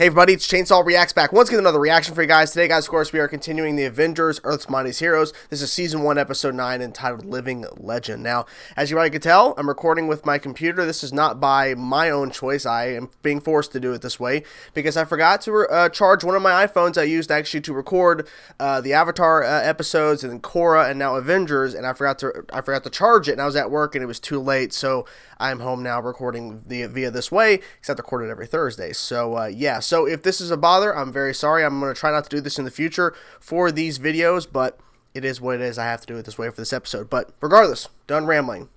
Hey everybody, it's Chainsaw Reacts back once again, another reaction for you guys. Today, guys, of course, we are continuing the Avengers, Earth's Mightiest Heroes. This is Season 1, Episode 9, entitled Living Legend. Now, as you already can tell, I'm recording with my computer. This is not by my own choice. I am being forced to do it this way because I forgot to charge one of my iPhones I used actually to record the Avatar episodes and then Korra and now Avengers, and I forgot to charge it, and I was at work and it was too late, so I'm home now recording via this way, except I record it every Thursday. So, yeah. So if this is a bother, I'm very sorry. I'm going to try not to do this in the future for these videos, but it is what it is. I have to do it this way for this episode. But regardless, done rambling.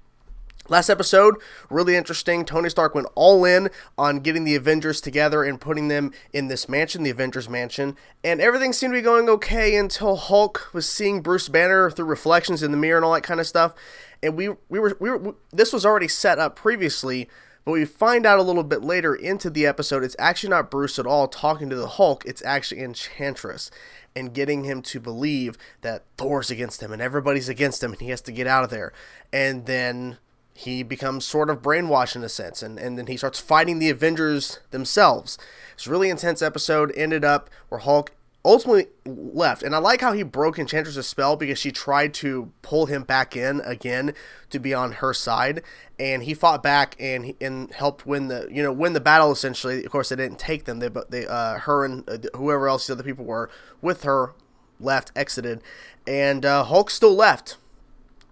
Last episode, really interesting. Tony Stark went all in on getting the Avengers together and putting them in this mansion, the Avengers mansion, and everything seemed to be going okay until Hulk was seeing Bruce Banner through reflections in the mirror and all that kind of stuff. And this was already set up previously, but we find out a little bit later into the episode, it's actually not Bruce at all talking to the Hulk, it's actually Enchantress, and getting him to believe that Thor's against him and everybody's against him and he has to get out of there. And then he becomes sort of brainwashed in a sense, and then he starts fighting the Avengers themselves. It's a really intense episode, ended up where Hulk ultimately left, and I like how he broke Enchantress' spell because she tried to pull him back in again to be on her side, and he fought back and helped win the battle essentially. Of course, they didn't take them; her and whoever else the other people were with her exited, and Hulk still left.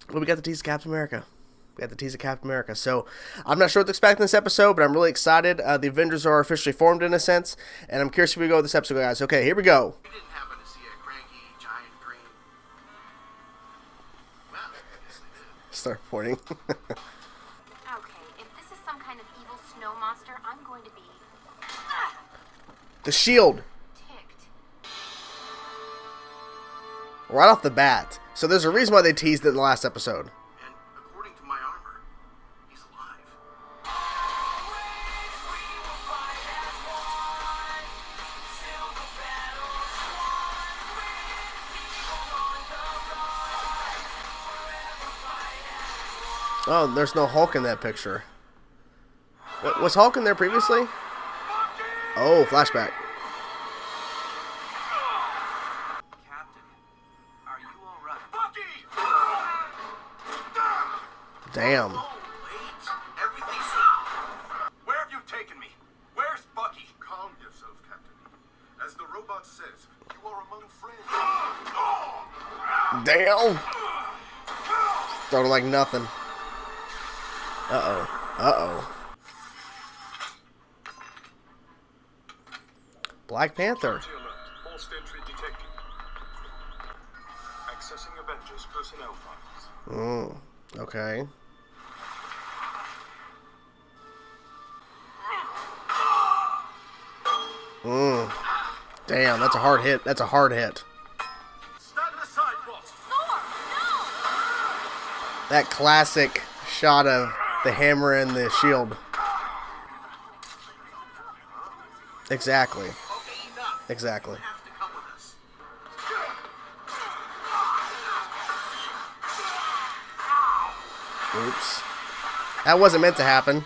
But we got the tease of Captain America. So I'm not sure what to expect in this episode, but I'm really excited. The Avengers are officially formed in a sense, and I'm curious where we go with this episode, guys. Okay, here we go. We didn't happen to see a cranky giant green. Well, yes, they did. Start pointing. Okay, if this is some kind of evil snow monster, I'm going to be The shield. ticked. Right off the bat. So there's a reason why they teased it in the last episode. And according to my armor, he's alive. Oh, there's no Hulk in that picture. Was Hulk in there previously? Oh, flashback. Captain, are you all right? Bucky! Damn. Oh, wait. Everything's... Where have you taken me? Where's Bucky? Calm yourself, Captain. As the robot says, you are among friends. Damn. Throwing like nothing. Uh-oh. Black Panther. Forced entry detected. Accessing Avengers personnel files. Okay. Damn, that's a hard hit. Stand aside, boss. That classic shot of the hammer and the shield. Exactly. Okay, enough. Exactly. You have to come with us. Oops. That wasn't meant to happen.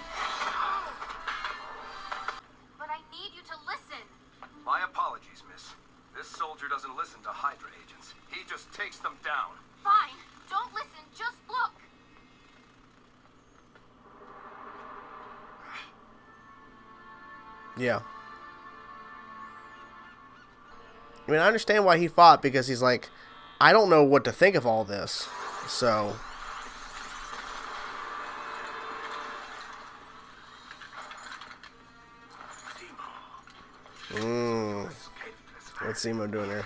But I need you to listen. My apologies, miss. This soldier doesn't listen to Hydra agents. He just takes them down. Fine, don't listen, just look. Yeah. I mean, I understand why he fought, because he's like, I don't know what to think of all this. So. What's Zemo doing here?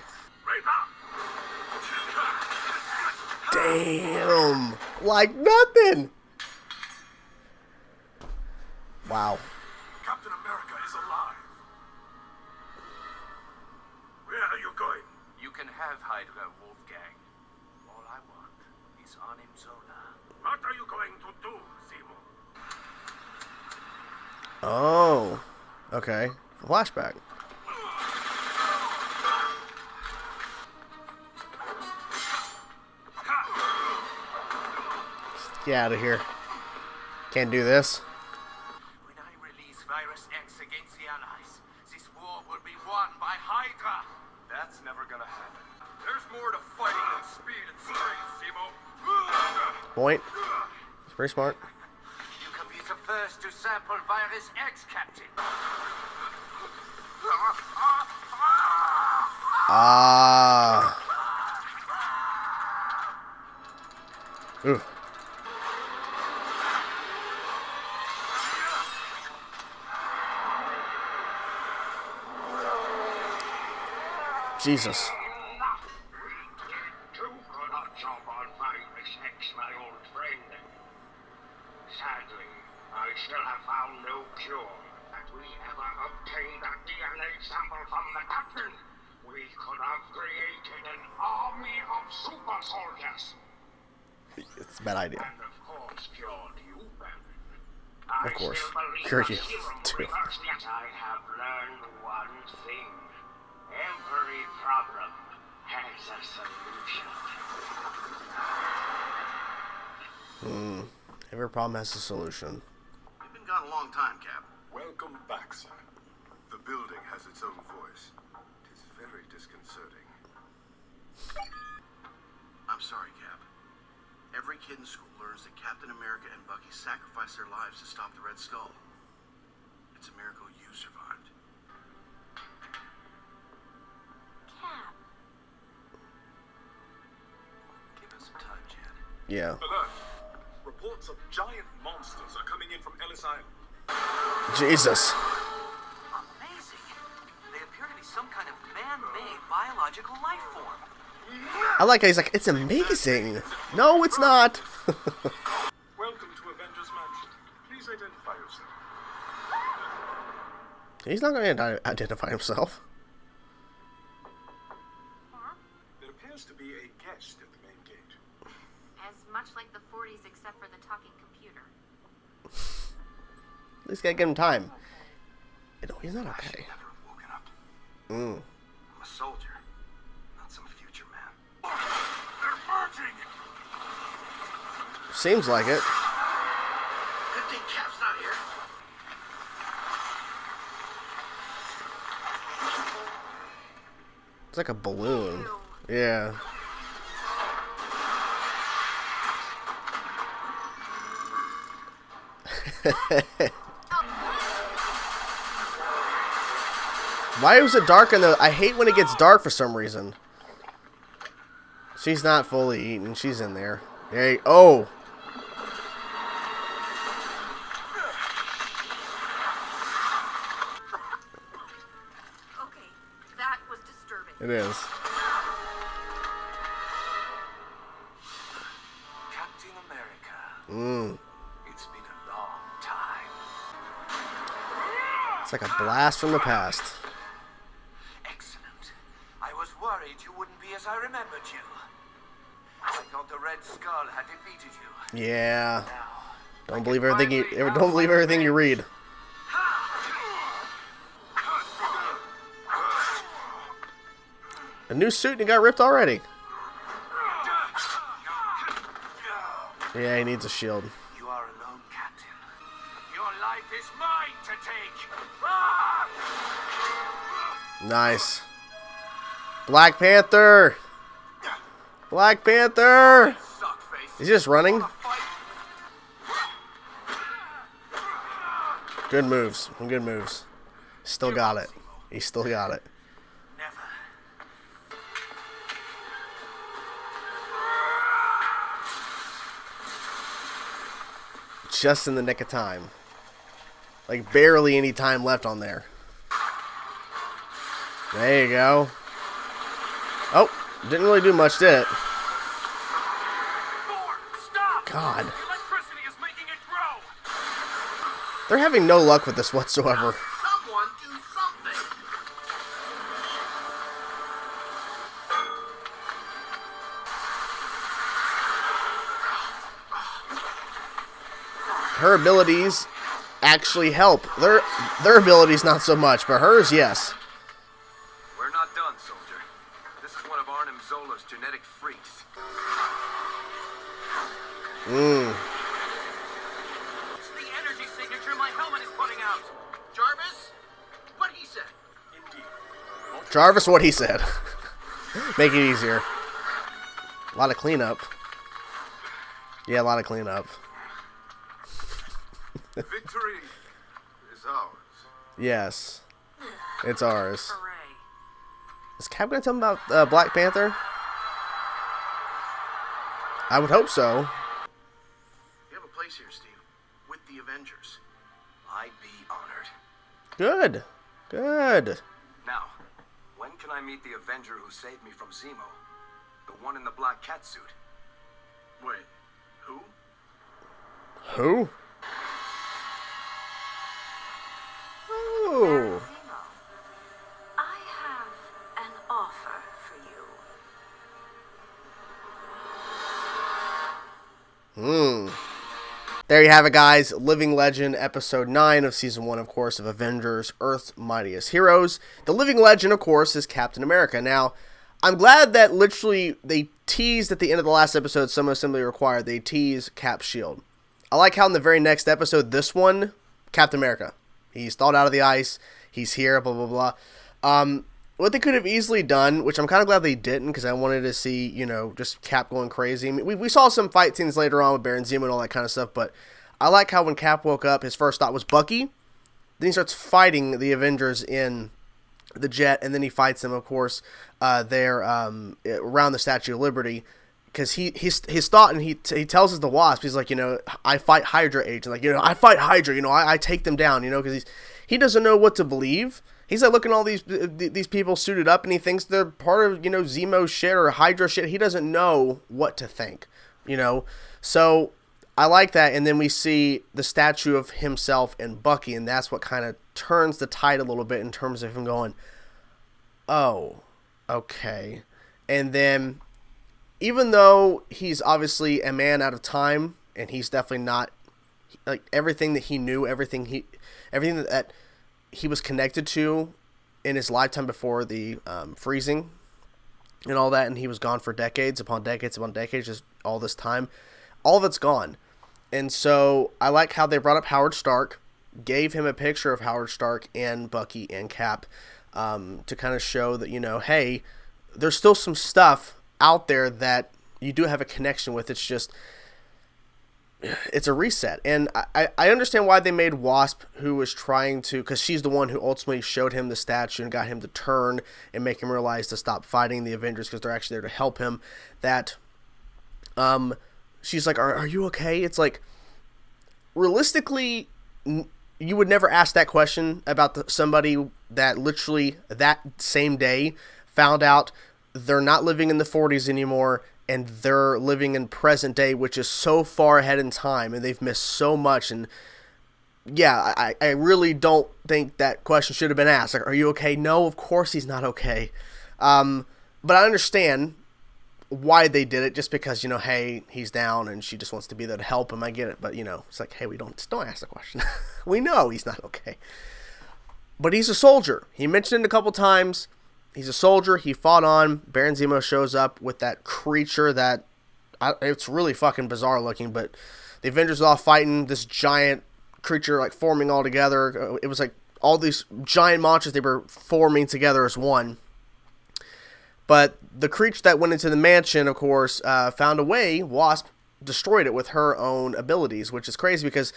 Damn. Like nothing. Wow. Captain America is alive. Where are you going? You can have Hydra, Wolfgang. All I want is Arnim Zola. What are you going to do, Zemo? Oh. Okay. Flashback. Get out of here. Can't do this. When I release Virus X against the Allies, this war will won by Hydra. That's never gonna happen. There's more to fighting than speed and strength, Zemo. Point. It's very smart. You can be the first to sample Virus X, Captain. Ah. Ooh. Jesus. Too good a job on Virus X, my old friend. Sadly, I still have found no cure. Had we ever obtained a DNA sample from the captain, we could have created an army of super soldiers. It's a bad idea. And of course, cured you, Ben. Of course. I Cured still you, believe a too. serum reverse the I have learned one thing. Every problem has a solution. Every problem has a solution. You've been gone a long time, Cap. Welcome back, sir. The building has its own voice. It is very disconcerting. I'm sorry, Cap. Every kid in school learns that Captain America and Bucky sacrificed their lives to stop the Red Skull. It's a miracle you survived. Cap. Give us some time, Jan. Yeah. Alert. Reports of giant monsters are coming in from Ellis Island. Jesus. Amazing. They appear to be some kind of man-made biological life form. I like how he's like, it's amazing. No, it's not. Welcome to Avengers Mansion. Please identify yourself. He's not going to identify himself. Cap? There appears to be a guest at the main gate. As much like the 40s except for the talking computer. At least gotta give him time. No, he's not I should okay. never have woken up. Mm. I'm a soldier, not some future man. They're merging! Seems like it. Good thing Cap's not here. It's like a balloon. Yeah. Why was it dark in the... I hate when it gets dark for some reason. She's not fully eaten. She's in there. There you... Oh! Okay, that was disturbing. It is. Captain America. Mm. It's been a long time. It's like a blast from the past. Excellent. I was worried you wouldn't be as I remembered you. I thought the Red Skull had defeated you. Yeah. Now, Don't believe everything you... Don't believe everything you read. A new suit and he got ripped already. Yeah, he needs a shield. you are alone, Captain. Your life is mine to take. Ah! Nice. Black Panther! Black Panther! Suckface. Is he just running? Wanna fight? Good moves. Good moves. Still got it. He still got it. Never. Just in the nick of time. Like barely any time left on there. There you go. Oh, didn't really do much, did it? Thor, stop! God. Electricity is making it grow. They're having no luck with this whatsoever. Someone do something. Her abilities actually help. Their abilities not so much, but hers, yes. We're not done, soldier. This is one of Arnim Zola's genetic freaks. Mmm. It's the energy signature my helmet is putting out. Jarvis? What he said? Indeed. Jarvis, what he said. Make it easier. A lot of cleanup. Yeah, a lot of cleanup. Victory is ours. Yes. It's ours. Hooray. Is Cap going to tell him about Black Panther? I would hope so. You have a place here, Steve. With the Avengers. I'd be honored. Good. Good. Now, when can I meet the Avenger who saved me from Zemo? The one in the black cat suit. Wait, who? Who? Oh. Zemo, I have an offer for you. There you have it, guys. Living Legend, episode 9 of season 1, of course, of Avengers, Earth's Mightiest Heroes. The living legend, of course, is Captain America. Now, I'm glad that literally they teased at the end of the last episode, Some Assembly Required, they teased Cap's shield. I like how in the very next episode, this one, Captain America. He's thawed out of the ice. He's here, blah, blah, blah. What they could have easily done, which I'm kind of glad they didn't, because I wanted to see, you know, just Cap going crazy. I mean, we saw some fight scenes later on with Baron Zemo and all that kind of stuff, but I like how when Cap woke up, his first thought was Bucky. Then he starts fighting the Avengers in the jet, and then he fights them, of course, there around the Statue of Liberty, because his thought, and he tells us the Wasp, he's like, you know, I fight Hydra agents, like, you know, I fight Hydra, you know, I take them down, you know, because he doesn't know what to believe. He's like looking at all these people suited up, and he thinks they're part of, you know, Zemo shit or Hydra shit. He doesn't know what to think, you know. So I like that, and then we see the statue of himself and Bucky, and that's what kind of turns the tide a little bit in terms of him going, oh, okay. And then, even though he's obviously a man out of time, and he's definitely not, like, everything that he knew, everything that he was connected to in his lifetime before the freezing and all that, and he was gone for decades upon decades upon decades, just all this time, all of it's gone. And so I like how they brought up Howard Stark, gave him a picture of Howard Stark and Bucky and Cap, to kind of show that, you know, hey, there's still some stuff out there that you do have a connection with. It's just, it's a reset. And I understand why they made Wasp, who was trying to, because she's the one who ultimately showed him the statue and got him to turn and make him realize to stop fighting the Avengers, because they're actually there to help him, that she's like, are you okay? It's like, realistically, you would never ask that question about somebody that literally that same day found out they're not living in the 40s anymore, and they're living in present day, which is so far ahead in time, and they've missed so much. And yeah, I really don't think that question should have been asked. Like, are you okay? No, of course he's not okay. But I understand why they did it, just because, you know, hey, he's down and she just wants to be there to help him. I get it. But, you know, it's like, hey, don't ask the question. We know he's not okay. But he's a soldier. He mentioned it a couple times. He's a soldier. He fought on. Baron Zemo shows up with that creature that, it's really fucking bizarre looking, but the Avengers are all fighting this giant creature, like, forming all together. It was like all these giant monsters, they were forming together as one. But the creature that went into the mansion, of course, found a way. Wasp destroyed it with her own abilities, which is crazy, because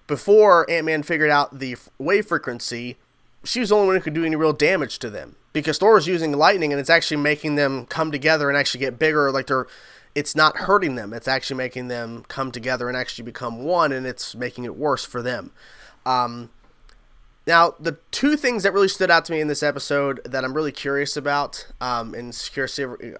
before Ant-Man figured out the wave frequency, she was the only one who could do any real damage to them, because Thor is using lightning, and it's actually making them come together and actually get bigger. Like, it's not hurting them. It's actually making them come together and actually become one, and it's making it worse for them. Now, the two things that really stood out to me in this episode that I'm really curious about, and curious to see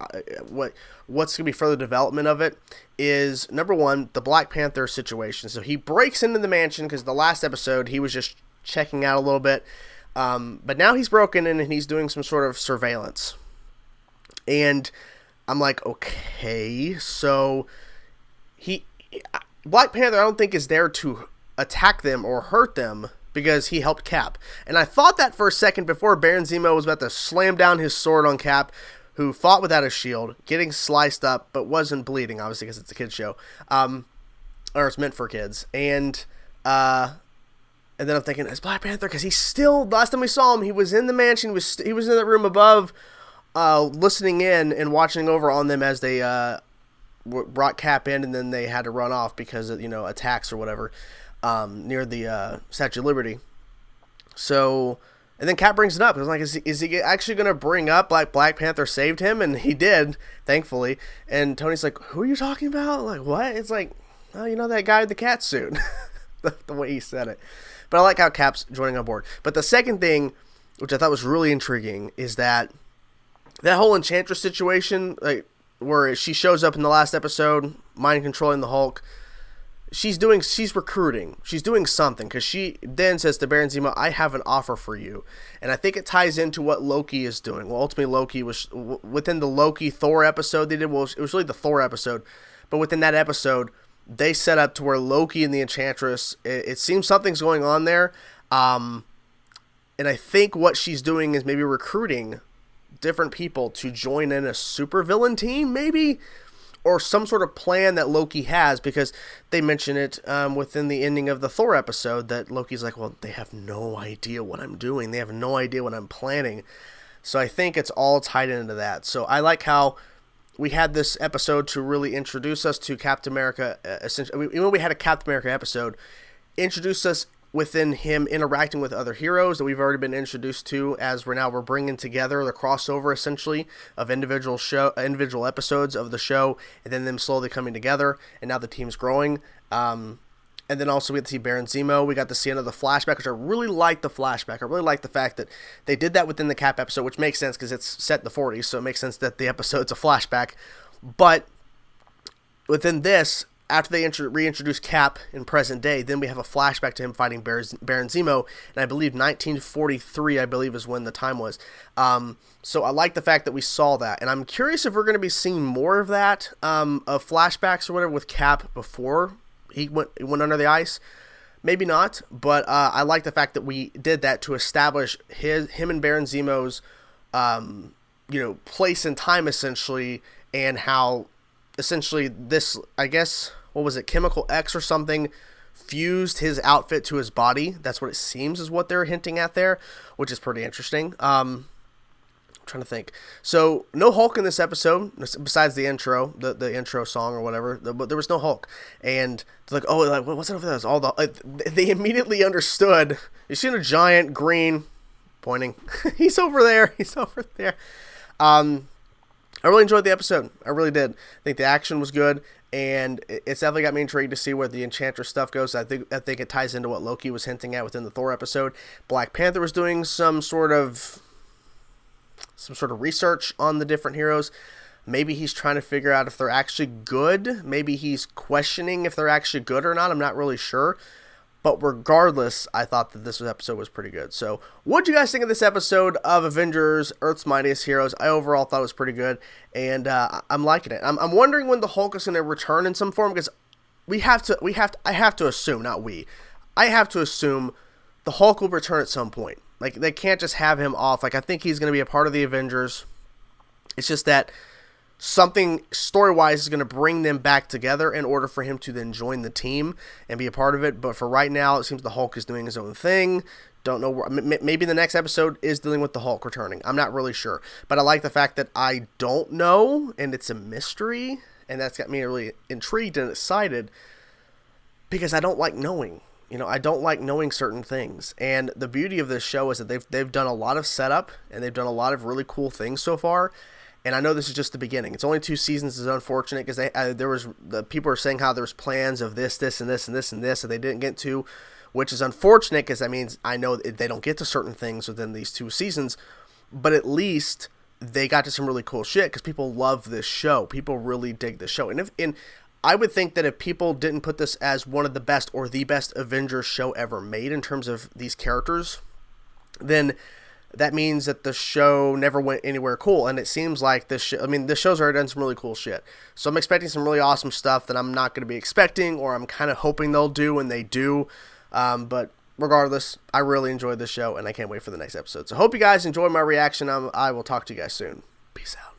what's going to be further development of it, is, number one, the Black Panther situation. So he breaks into the mansion, because the last episode he was just checking out a little bit. But now he's broken in and he's doing some sort of surveillance. And I'm like, okay, so Black Panther, I don't think, is there to attack them or hurt them, because he helped Cap. And I thought that for a second before Baron Zemo was about to slam down his sword on Cap, who fought without a shield, getting sliced up, but wasn't bleeding, obviously, because it's a kid's show. Or it's meant for kids. And And then I'm thinking, it's Black Panther, because he's still, last time we saw him, he was in the mansion, he was in the room above, listening in and watching over on them as they brought Cap in, and then they had to run off because of, attacks or whatever, near the Statue of Liberty. So, and then Cap brings it up. I was like, is he actually going to bring up Black Panther saved him? And he did, thankfully. And Tony's like, who are you talking about? Like, what? It's like, oh, that guy with the cat suit. the way he said it. But I like how Cap's joining on board. But the second thing, which I thought was really intriguing, is that whole Enchantress situation, like, where she shows up in the last episode, mind controlling the Hulk. She's recruiting. She's doing something, because she then says to Baron Zemo, I have an offer for you. And I think it ties into what Loki is doing. Well, ultimately, Loki was, within the Loki Thor episode they did, well, it was really the Thor episode, but within that episode, they set up to where Loki and the Enchantress, it seems something's going on there. And I think what she's doing is maybe recruiting different people to join in a supervillain team, maybe, or some sort of plan that Loki has, because they mention it within the ending of the Thor episode that Loki's like, well, they have no idea what I'm doing. They have no idea what I'm planning. So I think it's all tied into that. So I like how we had this episode to really introduce us to Captain America. Essentially, even when we had a Captain America episode, introduce us within him interacting with other heroes that we've already been introduced to, as we're bringing together the crossover, essentially, of individual episodes of the show, and then them slowly coming together, and now the team's growing. And then also we get to see Baron Zemo. We got to see another flashback, which I really like the flashback. I really like the fact that they did that within the Cap episode, which makes sense because it's set in the 40s, so it makes sense that the episode's a flashback. But within this, after they reintroduce Cap in present day, then we have a flashback to him fighting Baron Zemo, and I believe 1943, I believe, is when the time was. So I like the fact that we saw that, and I'm curious if we're going to be seeing more of that, of flashbacks or whatever with Cap before he went under the ice. Maybe not, but I like the fact that we did that to establish him and Baron Zemo's, place and time, essentially, and how essentially this, I guess, what was it, Chemical X or something, fused his outfit to his body. That's what it seems is what they're hinting at there, which is pretty interesting. I'm trying to think. So no Hulk in this episode besides the intro, the intro song or whatever. But there was no Hulk, and they're like, oh, like, what's it over there? It's all they immediately understood. You seen a giant green pointing? He's over there. He's over there. I really enjoyed the episode. I really did. I think the action was good, and it's definitely got me intrigued to see where the Enchantress stuff goes. I think it ties into what Loki was hinting at within the Thor episode. Black Panther was doing some sort of research on the different heroes. Maybe he's trying to figure out if they're actually good. Maybe he's questioning if they're actually good or not. I'm not really sure. But regardless, I thought that this episode was pretty good. So, what do you guys think of this episode of Avengers, Earth's Mightiest Heroes? I overall thought it was pretty good, and I'm liking it. I'm wondering when the Hulk is going to return in some form, because I have to assume the Hulk will return at some point. Like, they can't just have him off. Like, I think he's going to be a part of the Avengers. It's just that something story-wise is going to bring them back together in order for him to then join the team and be a part of it. But for right now, it seems the Hulk is doing his own thing. Don't know. Maybe the next episode is dealing with the Hulk returning. I'm not really sure. But I like the fact that I don't know, and it's a mystery. And that's got me really intrigued and excited, because I don't like knowing. I don't like knowing certain things. And the beauty of this show is that they've done a lot of setup, and they've done a lot of really cool things so far. And I know this is just the beginning. It's only 2 seasons. It's unfortunate because the people are saying how there's plans of this, and this, and this, and this that they didn't get to, which is unfortunate because that means I know they don't get to certain things within these 2 seasons. But at least they got to some really cool shit because people love this show. People really dig this show. And I would think that if people didn't put this as one of the best or the best Avengers show ever made in terms of these characters, then that means that the show never went anywhere cool. And it seems like this show's already done some really cool shit. So I'm expecting some really awesome stuff that I'm not going to be expecting, or I'm kind of hoping they'll do, and they do. But regardless, I really enjoyed this show, and I can't wait for the next episode. So hope you guys enjoyed my reaction. I will talk to you guys soon. Peace out.